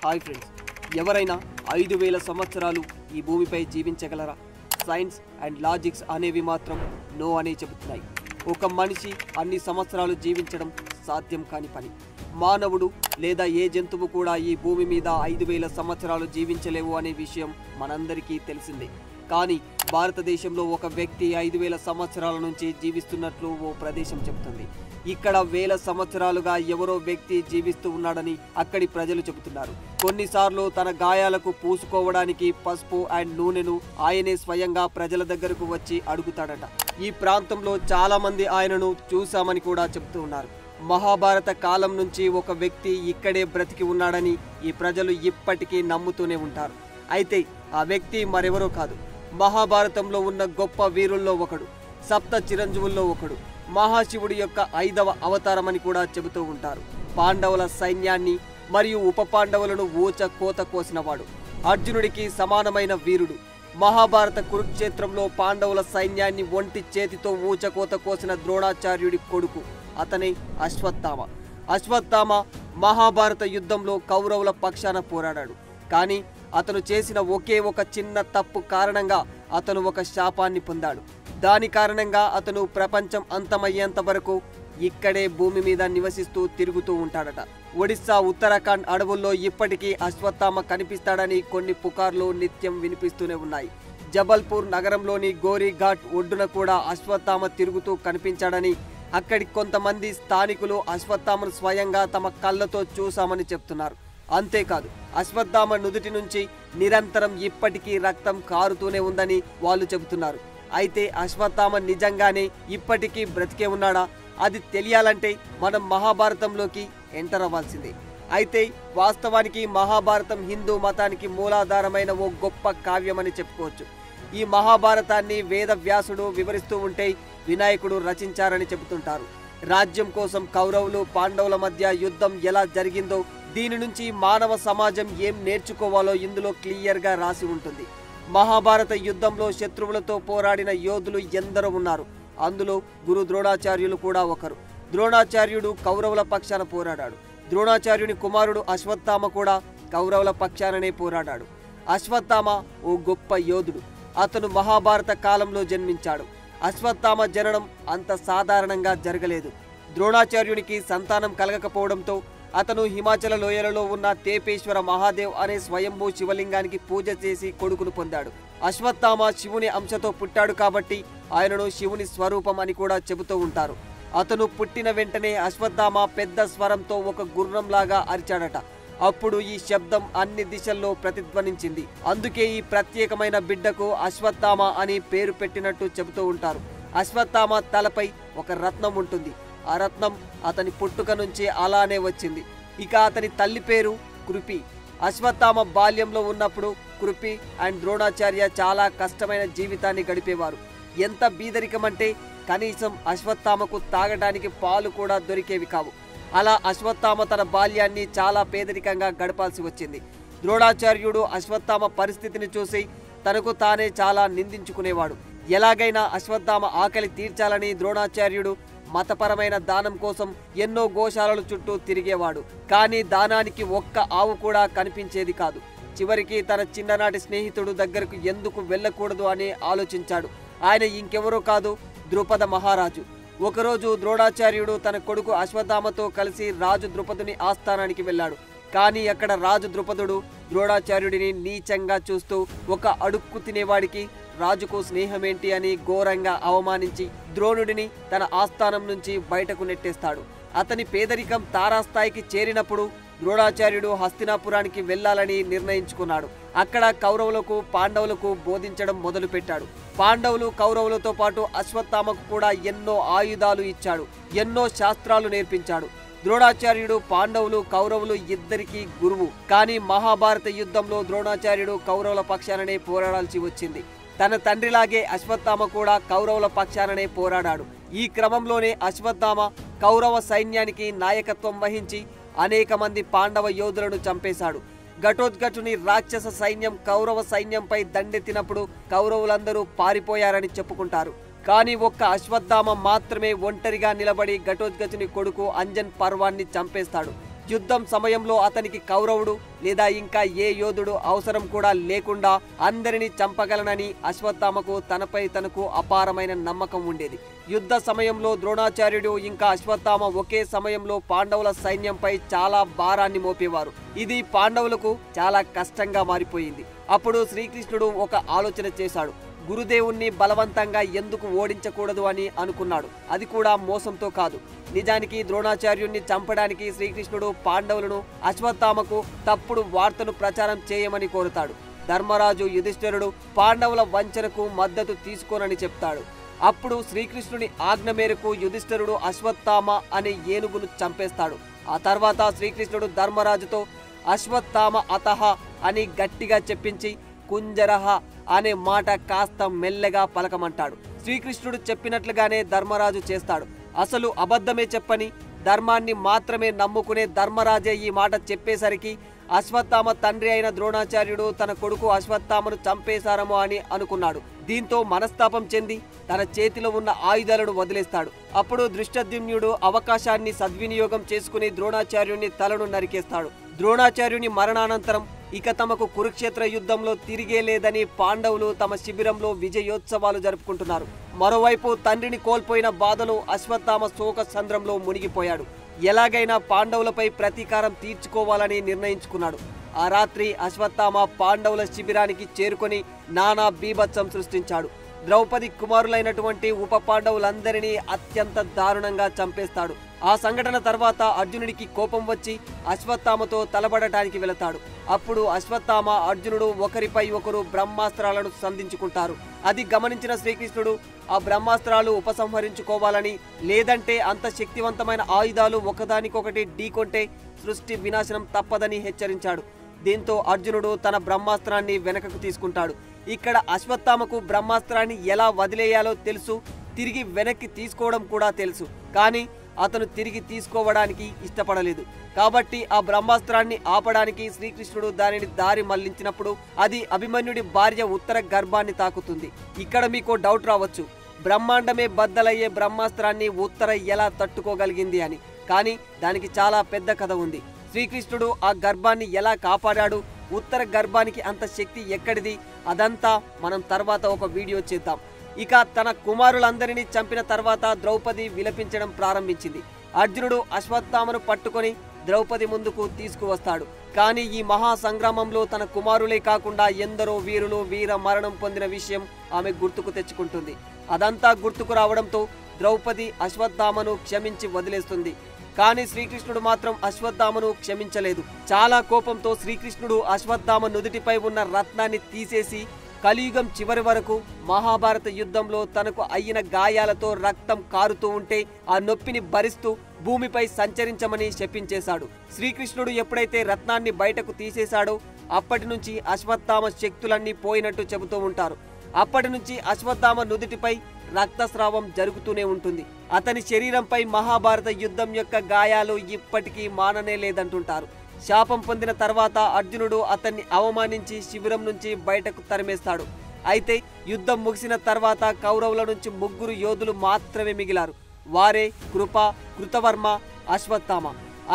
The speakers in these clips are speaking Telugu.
హాయ్ ఫ్రెండ్స్, ఎవరైనా 5000 సంవత్సరాలు ఈ భూమిపై జీవించగలరా? సైన్స్ అండ్ లాజిక్స్ అనేవి మాత్రం నో అనే చెబుతున్నాయి. ఒక మనిషి అన్ని సంవత్సరాలు జీవించడం సాధ్యం కాని పని. మానవుడు లేదా ఏ జంతువు కూడా ఈ భూమి మీద 5000 సంవత్సరాలు జీవించలేవు అనే విషయం మనందరికీ తెలిసిందే. కానీ భారతదేశంలో ఒక వ్యక్తి 5000 సంవత్సరాల నుంచి జీవిస్తున్నట్లు ఓ ప్రదేశం చెబుతుంది. ఇక్కడ వేల సంవత్సరాలుగా ఎవరో వ్యక్తి జీవిస్తూ ఉన్నాడని అక్కడి ప్రజలు చెబుతున్నారు. కొన్నిసార్లు తన గాయాలకు పూసుకోవడానికి పసుపు అండ్ నూనెను ఆయనే స్వయంగా ప్రజల దగ్గరకు వచ్చి అడుగుతాడట. ఈ ప్రాంతంలో చాలా మంది ఆయనను చూశామని కూడా చెబుతూ ఉన్నారు. మహాభారత కాలం నుంచి ఒక వ్యక్తి ఇక్కడే బ్రతికి ఉన్నాడని ఈ ప్రజలు ఇప్పటికీ నమ్ముతూనే ఉంటారు. అయితే ఆ వ్యక్తి మరెవరో కాదు, మహాభారతంలో ఉన్న గొప్ప వీరుల్లో ఒకడు, సప్త చిరంజీవుల్లో ఒకడు, మహాశివుడి యొక్క 5వ అవతారమని కూడా చెబుతూ ఉంటారు. పాండవుల సైన్యాన్ని మరియు ఉప పాండవులను ఊచ కోత కోసినవాడు, అర్జునుడికి సమానమైన వీరుడు. మహాభారత కురుక్షేత్రంలో పాండవుల సైన్యాన్ని ఒంటి చేతితో ఊచకోత కోసిన ద్రోణాచార్యుడి కొడుకు, అతనే అశ్వత్థామ. అశ్వత్థామ మహాభారత యుద్ధంలో కౌరవుల పక్షాన పోరాడాడు. కానీ అతను చేసిన ఒకే ఒక చిన్న తప్పు కారణంగా అతను ఒక శాపాన్ని పొందాడు. దాని కారణంగా అతను ప్రపంచం అంతమయ్యేంత వరకు ఇక్కడే భూమి మీద నివసిస్తూ తిరుగుతూ ఉంటాడట. ఒడిస్సా, ఉత్తరాఖండ్ అడవుల్లో ఇప్పటికీ అశ్వత్థామ కనిపిస్తాడని కొన్ని పుకార్లు నిత్యం వినిపిస్తూనే ఉన్నాయి. జబల్పూర్ నగరంలోని గోరీ ఘాట్ ఒడ్డున కూడా అశ్వత్థామ తిరుగుతూ కనిపించాడని అక్కడి కొంతమంది స్థానికులు అశ్వత్థామను స్వయంగా తమ కళ్ళతో చూశామని చెప్తున్నారు. అంతేకాదు, అశ్వత్థామ నుదుటి నుంచి నిరంతరం ఇప్పటికీ రక్తం కారుతూనే ఉందని వాళ్ళు చెబుతున్నారు. అయితే అశ్వత్థామ నిజంగానే ఇప్పటికీ బ్రతికే ఉన్నాడా? అది తెలియాలంటే మనం మహాభారతంలోకి ఎంటర్ అవ్వాల్సిందే. అయితే వాస్తవానికి మహాభారతం హిందూ మతానికి మూలాధారమైన ఓ గొప్ప కావ్యమని చెప్పుకోవచ్చు. ఈ మహాభారతాన్ని వేదవ్యాసుడు వివరిస్తూ ఉంటే వినాయకుడు రచించారని చెబుతుంటారు. రాజ్యం కోసం కౌరవులు పాండవుల మధ్య యుద్ధం ఎలా జరిగిందో, దీని నుంచి మానవ సమాజం ఏం నేర్చుకోవాలో ఇందులో క్లియర్గా రాసి ఉంటుంది. మహాభారత యుద్ధంలో శత్రువులతో పోరాడిన యోధులు ఎందరో ఉన్నారు. అందులో గురు ద్రోణాచార్యులు కూడా ఒకరు. ద్రోణాచార్యుడు కౌరవుల పక్షాన పోరాడాడు. ద్రోణాచార్యుని కుమారుడు అశ్వత్థామ కూడా కౌరవుల పక్షాననే పోరాడాడు. అశ్వత్థామ ఓ గొప్ప యోధుడు. అతను మహాభారత కాలంలో జన్మించాడు. అశ్వత్థామ జననం అంత సాధారణంగా జరగలేదు. ద్రోణాచార్యునికి సంతానం కలగకపోవడంతో అతను హిమాచల లోయలలో ఉన్న తేపేశ్వర మహాదేవ్ అనే స్వయంభూ శివలింగానికి పూజ చేసి కొడుకును పొందాడు. అశ్వత్థామ శివుని అంశతో పుట్టాడు కాబట్టి ఆయనను శివుని స్వరూపం అని కూడా చెబుతూ ఉంటారు. అతను పుట్టిన వెంటనే అశ్వత్థామ పెద్ద స్వరంతో ఒక గుర్రంలాగా అరిచాడట. అప్పుడు ఈ శబ్దం అన్ని దిశల్లో ప్రతిధ్వనించింది. అందుకే ఈ ప్రత్యేకమైన బిడ్డకు అశ్వత్థామ అని పేరు పెట్టినట్టు చెబుతూ ఉంటారు. అశ్వత్థామ తలపై ఒక రత్నం ఉంటుంది. ఆ రత్నం అతని పుట్టుక నుంచి అలానే వచ్చింది. ఇక అతని తల్లి పేరు కృపి. అశ్వత్థామ బాల్యంలో ఉన్నప్పుడు కృపి అండ్ ద్రోణాచార్య చాలా కష్టమైన జీవితాన్ని గడిపేవారు. ఎంత బీదరికమంటే కనీసం అశ్వత్థామకు తాగడానికి పాలు కూడా దొరికేవి కావు. అలా అశ్వత్థామ తన బాల్యాన్ని చాలా పేదరికంగా గడపాల్సి వచ్చింది. ద్రోణాచార్యుడు అశ్వత్థామ పరిస్థితిని చూసి తనకు తానే చాలా నిందించుకునేవాడు. ఎలాగైనా అశ్వత్థామ ఆకలి తీర్చాలని ద్రోణాచార్యుడు మతపరమైన దానం కోసం ఎన్నో గోశాలల చుట్టూ తిరిగేవాడు. కానీ దానానికి ఒక్క ఆవు కూడా కనిపించేది కాదు. చివరికి తన చిన్ననాటి స్నేహితుడు దగ్గరకు ఎందుకు వెళ్ళకూడదు అని ఆలోచించాడు. ఆయన ఇంకెవరో కాదు, ద్రుపద మహారాజు. ఒకరోజు ద్రోణాచార్యుడు తన కొడుకు అశ్వత్థామతో కలిసి రాజు ద్రుపదుని ఆస్థానానికి వెళ్ళాడు. కానీ అక్కడ రాజు ద్రుపదుడు ద్రోణాచార్యుడిని నీచంగా చూస్తూ ఒక అడుక్కు తినేవాడికి రాజుకు స్నేహమేంటి అని ఘోరంగా అవమానించి ద్రోణుడిని తన ఆస్థానం నుంచి బయటకు నెట్టేస్తాడు. అతని పేదరికం తారాస్థాయికి చేరినప్పుడు ద్రోణాచార్యుడు హస్తినాపురానికి వెళ్లాలని నిర్ణయించుకున్నాడు. అక్కడ కౌరవులకు పాండవులకు బోధించడం మొదలుపెట్టాడు. పాండవులు కౌరవులతో పాటు అశ్వత్థామకు కూడా ఎన్నో ఆయుధాలు ఇచ్చాడు, ఎన్నో శాస్త్రాలు నేర్పించాడు. ద్రోణాచార్యుడు పాండవులు కౌరవులు ఇద్దరికీ గురువు. కానీ మహాభారత యుద్ధంలో ద్రోణాచార్యుడు కౌరవుల పక్షాననే పోరాడాల్సి వచ్చింది. తన తండ్రిలాగే అశ్వత్థామ కూడా కౌరవుల పక్షాననే పోరాడాడు. ఈ క్రమంలోనే అశ్వత్థామ కౌరవ సైన్యానికి నాయకత్వం వహించి అనేక మంది పాండవ యోధులను చంపేశాడు. ఘటోత్కచుని రాక్షస సైన్యం కౌరవ సైన్యంపై దండెత్తినప్పుడు కౌరవులందరూ పారిపోయారని చెప్పుకుంటారు. కానీ ఒక్క అశ్వత్థామ మాత్రమే ఒంటరిగా నిలబడి ఘటోత్కచుని కొడుకు అంజన్ పర్వాన్ని చంపేస్తాడు. యుద్ధం సమయంలో అతనికి కౌరవుడు లేదా ఇంకా ఏ యోధుడు అవసరం కూడా లేకుండా అందరినీ చంపగలనని అశ్వత్థామకు తనపై తనకు అపారమైన నమ్మకం ఉండేది. యుద్ధ సమయంలో ద్రోణాచార్యుడు ఇంకా అశ్వత్థామ ఒకే సమయంలో పాండవుల సైన్యంపై చాలా భారాన్ని మోపేవారు. ఇది పాండవులకు చాలా కష్టంగా మారిపోయింది. అప్పుడు శ్రీకృష్ణుడు ఒక ఆలోచన చేశాడు. గురుదేవుణ్ణి బలవంతంగా ఎందుకు ఓడించకూడదు అని అనుకున్నాడు. అది కూడా మోసంతో కాదు. నిజానికి ద్రోణాచార్యుణ్ణి చంపడానికి శ్రీకృష్ణుడు పాండవులను అశ్వత్థామకు తప్పుడు వార్తను ప్రచారం చేయమని కోరుతాడు. ధర్మరాజు యుధిష్ఠిరుడు పాండవుల వంచనకు మద్దతు తీసుకోనని చెప్తాడు. అప్పుడు శ్రీకృష్ణుని ఆజ్ఞ మేరకు యుధిష్ఠిరుడు అశ్వత్థామ అనే ఏనుగును చంపేస్తాడు. ఆ తర్వాత శ్రీకృష్ణుడు ధర్మరాజుతో అశ్వత్థామ అతహ అని గట్టిగా చెప్పించి కుంజరహ అనే మాట కాస్త మెల్లగా పలకమంటాడు. శ్రీకృష్ణుడు చెప్పినట్లుగానే ధర్మరాజు చేస్తాడు. అసలు అబద్ధమే చెప్పని ధర్మాన్ని మాత్రమే నమ్ముకునే ధర్మరాజే ఈ మాట చెప్పేసరికి అశ్వత్థామ తండ్రి అయిన ద్రోణాచార్యుడు తన కొడుకు అశ్వత్థామను చంపేశారమో అని అనుకున్నాడు. దీంతో మనస్తాపం చెంది తన చేతిలో ఉన్న ఆయుధాలను వదిలేస్తాడు. అప్పుడు దృష్టద్యుమ్నుడు అవకాశాన్ని సద్వినియోగం చేసుకుని ద్రోణాచార్యుని తలను నరికేస్తాడు. ద్రోణాచార్యుని మరణానంతరం ఇక తమకు కురుక్షేత్ర యుద్ధంలో తిరిగే లేదని పాండవులు తమ శిబిరంలో విజయోత్సవాలు జరుపుకుంటున్నారు. మరోవైపు తండ్రిని కోల్పోయిన బాధలో అశ్వత్థామ శోక సంద్రంలో మునిగిపోయాడు. ఎలాగైనా పాండవులపై ప్రతీకారం తీర్చుకోవాలని నిర్ణయించుకున్నాడు. ఆ రాత్రి అశ్వత్థామ పాండవుల శిబిరానికి చేరుకొని నానా బీభత్సం సృష్టించాడు. ద్రౌపది కుమారులైనటువంటి ఉప పాండవులందరినీ అత్యంత దారుణంగా చంపేస్తాడు. ఆ సంఘటన తర్వాత అర్జునుడికి కోపం వచ్చి అశ్వత్థామతో తలబడటానికి వెళతాడు. అప్పుడు అశ్వత్థామ అర్జునుడు ఒకరిపై ఒకరు బ్రహ్మాస్త్రాలను సంధించుకుంటారు. అది గమనించిన శ్రీకృష్ణుడు ఆ బ్రహ్మాస్త్రాలు ఉపసంహరించుకోవాలని, లేదంటే అంత శక్తివంతమైన ఆయుధాలు ఒకదానికొకటి ఢీకొంటే సృష్టి వినాశనం తప్పదని హెచ్చరించాడు. దీంతో అర్జునుడు తన బ్రహ్మాస్త్రాన్ని వెనకకు తీసుకుంటాడు. ఇక్కడ అశ్వత్థామకు బ్రహ్మాస్త్రాన్ని ఎలా వదిలేయాలో తెలుసు, తిరిగి వెనక్కి తీసుకోవడం కూడా తెలుసు. కానీ అతను తిరిగి తీసుకోవడానికి ఇష్టపడలేదు. కాబట్టి ఆ బ్రహ్మాస్త్రాన్ని ఆపడానికి శ్రీకృష్ణుడు దానిని దారి మళ్లించినప్పుడు అది అభిమన్యుడి భార్య ఉత్తర గర్భాన్ని తాకుతుంది. ఇక్కడ మీకు డౌట్ రావచ్చు, బ్రహ్మాండమే బద్దలయ్యే బ్రహ్మాస్త్రాన్ని ఉత్తర ఎలా తట్టుకోగలిగింది అని. కానీ దానికి చాలా పెద్ద కథ ఉంది. శ్రీకృష్ణుడు ఆ గర్భాన్ని ఎలా కాపాడాడు, ఉత్తర గర్భానికి అంత శక్తి ఎక్కడిది, అదంతా మనం తర్వాత ఒక వీడియో చేద్దాం. ఇక తన కుమారులందరినీ చంపిన తర్వాత ద్రౌపది విలపించడం ప్రారంభించింది. అర్జునుడు అశ్వత్థామను పట్టుకొని ద్రౌపది ముందుకు తీసుకువస్తాడు. కానీ ఈ మహా సంగ్రామంలో తన కుమారులే కాకుండా ఎందరో వీరులు వీర మరణం పొందిన విషయం ఆమె గుర్తుకు తెచ్చుకుంటుంది. అదంతా గుర్తుకు రావడంతో ద్రౌపది అశ్వత్థామను క్షమించి వదిలేస్తుంది. కానీ శ్రీకృష్ణుడు మాత్రం అశ్వత్థామను క్షమించలేదు. చాలా కోపంతో శ్రీకృష్ణుడు అశ్వత్థామ నుదుటిపై ఉన్న రత్నాన్ని తీసేసి కలియుగం చివరి వరకు మహాభారత యుద్ధంలో తనకు అయిన గాయాలతో రక్తం కారుతూ ఉంటే ఆ నొప్పిని భరిస్తూ భూమిపై సంచరించమని శపించేశాడు. శ్రీకృష్ణుడు ఎప్పుడైతే రత్నాన్ని బయటకు తీసేశాడో అప్పటి నుంచి అశ్వత్థామ శక్తులన్నీ పోయినట్టు చెబుతూ ఉంటారు. అప్పటి నుంచి అశ్వత్థామ నుదుటిపై రక్తస్రావం జరుగుతూనే ఉంటుంది. అతని శరీరంపై మహాభారత యుద్ధం యొక్క గాయాలు ఇప్పటికీ మాననే లేదంటుంటారు. శాపం పొందిన తర్వాత అర్జునుడు అతన్ని అవమానించి శిబిరం నుంచి బయటకు తరిమేస్తాడు. అయితే యుద్ధం ముగిసిన తర్వాత కౌరవుల నుంచి 3 యోధులు మాత్రమే మిగిలారు. వారే కృప, కృతవర్మ, అశ్వత్థామ.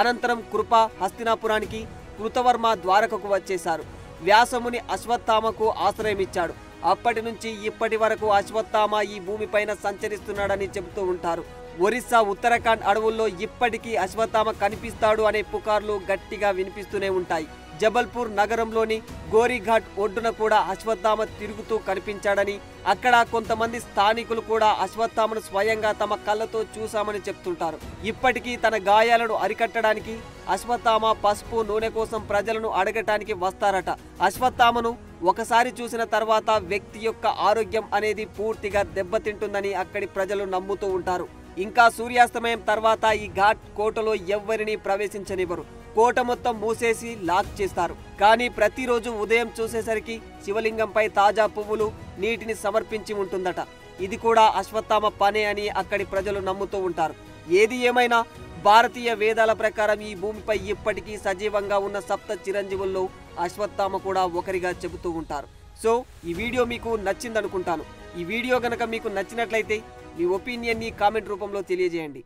అనంతరం కృప హస్తినాపురానికి, కృతవర్మ ద్వారకకు వచ్చేశారు. వ్యాసముని అశ్వత్థామకు ఆశ్రయం ఇచ్చాడు. అప్పటి నుంచి ఇప్పటి వరకు అశ్వత్థామ ఈ భూమిపైన సంచరిస్తున్నాడని చెబుతూ ఉంటారు. ఒరిస్సా ఉత్తరాఖండ్ అడవుల్లో ఇప్పటికీ అశ్వత్థామ కనిపిస్తాడు అనే పుకార్లు గట్టిగా వినిపిస్తూనే ఉంటాయి. జబల్పూర్ నగరంలోని గోరీఘాట్ ఒడ్డున కూడా అశ్వత్థామ తిరుగుతూ కనిపించాడని, అక్కడ కొంతమంది స్థానికులు కూడా అశ్వత్థామను స్వయంగా తమ కళ్ళతో చూశామని చెప్తుంటారు. ఇప్పటికీ తన గాయాలను అరికట్టడానికి అశ్వత్థామ పసుపు, నూనె కోసం ప్రజలను అడగటానికి వస్తారట. అశ్వత్థామను ఒకసారి చూసిన తర్వాత వ్యక్తి యొక్క ఆరోగ్యం అనేది పూర్తిగా దెబ్బతింటుందని అక్కడి ప్రజలు నమ్ముతూ ఉంటారు. ఇంకా సూర్యాస్తమయం తర్వాత ఈ ఘాట్ కోటలో ఎవ్వరిని ప్రవేశించనివ్వరు. కోట మొత్తం మూసేసి లాక్ చేస్తారు. కానీ ప్రతిరోజు ఉదయం చూసేసరికి శివలింగంపై తాజా పువ్వులు, నీటిని సమర్పించి ఉంటుందట. ఇది కూడా అశ్వత్థామ పనే అని అక్కడి ప్రజలు నమ్ముతూ ఉంటారు. ఏది ఏమైనా భారతీయ వేదాల ప్రకారం ఈ భూమిపై ఇప్పటికీ సజీవంగా ఉన్న 7 చిరంజీవుల్లో అశ్వత్థామ కూడా ఒకరిగా చెబుతూ ఉంటారు. సో ఈ వీడియో మీకు నచ్చిందనుకుంటాను. ఈ వీడియో గనక మీకు నచ్చినట్లయితే మీ ఒపీనియన్ని కామెంట్ రూపంలో తెలియజేయండి.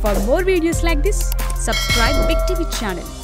For more videos like this, subscribe Big TV channel.